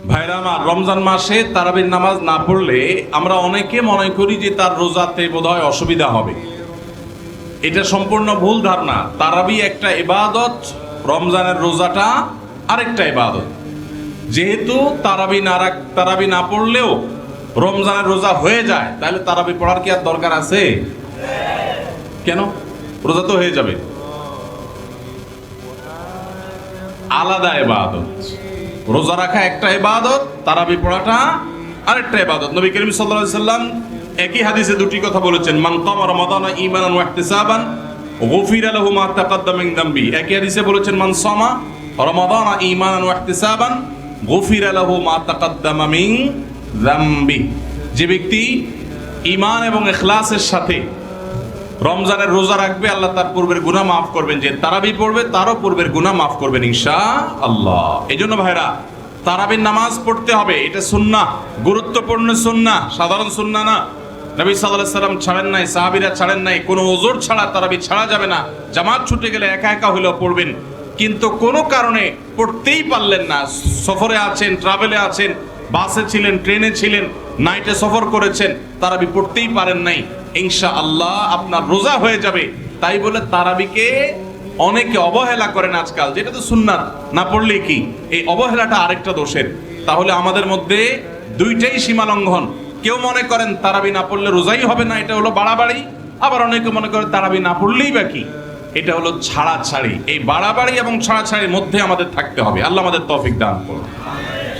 ভাইরা আমার, রমজান মাসে তারাবির নামাজ না পড়লে আমরা অনেকে মনে করি যে তার রোজাতে বোধহয় অসুবিধা হবে। এটা সম্পূর্ণ ভুল ধারণা। তারাবি একটা ইবাদত, রমজানের রোজাটা আরেকটা ইবাদত। যেহেতু তারাবি না পড়লেও রমজানের রোজা হয়ে যায়, তাহলে তারাবি পড়ার কি আর দরকার আছে? কেন? রোজা তো হয়ে যাবে। আলাদা ইবাদত। রোজা রাখা একটা ইবাদত, তারাবি পড়াটা আরেকটা ইবাদত। নবী করিম সাল্লাল্লাহু আলাইহি সাল্লাম একই হাদিসে দুটি কথা বলেছেন, মান কামা রমাদানা ঈমানান ওয়া ইহতিসাবান গুফিরা লাহু মা তাকাদ্দামা মিন যামবি। একই হাদিসে বলেছেন, মান সামা রমাদানা ঈমানান ওয়া ইহতিসাবান গুফিরা লাহু মা তাকাদ্দামা মিন যামবি। যে ব্যক্তি ঈমান এবং ইখলাসের সাথে রমজানের রোজা রাখবে, আল্লাহ তার পূর্বের গুনাহ মাফ করবেন। যে তারাবি পড়বে তারও পূর্বের গুনাহ মাফ করবেন ইনশাআল্লাহ। এইজন্য ভাইরা, তারাবির নামাজ পড়তে হবে। এটা সুন্নাহ, গুরুত্বপূর্ণ সুন্নাহ, সাধারণ সুন্নাহ না। নবী সাল্লাল্লাহু আলাইহি সাল্লাম ছাড়েন নাই, সাহাবীরা ছাড়েন নাই। কোনো ওযর ছাড়া তারাবি ছাড়া যাবে না। জামাত ছুটে গেলে একা একা হলেও পড়বেন, কিন্তু কোনো কারণে পড়তেই পারলেন না, সফরে আছেন, ট্রাভেলে আছেন, বাসে ছিলেন, ট্রেনে ছিলেন, নাইটে সফর করেছেন, তারাবি পড়তেই পারেন নাই, ইনশাআল্লাহ আপনার রোজা হয়ে যাবে। তাই বলে তারাবিকে অনেকে অবহেলা করেন আজকাল, যেটা তো সুন্নাত, না পড়লে কি? এই অবহেলাটা আরেকটা দোষের। তাহলে আমাদের মধ্যে দুইটাই সীমা লঙ্ঘন। কেউ মনে করেন তারাবি না পড়লে রোজাই হবে না, এটা হলো বাড়াবাড়ি। আবার অনেকে মনে করে তারাবি না পড়লেই বা কি, এটা হলো ছাড়াছাড়ি। এই বাড়াবাড়ি এবং ছাড়াছাড়ির মধ্যে আমাদের থাকতে হবে। আল্লাহ আমাদের তৌফিক দান করুন।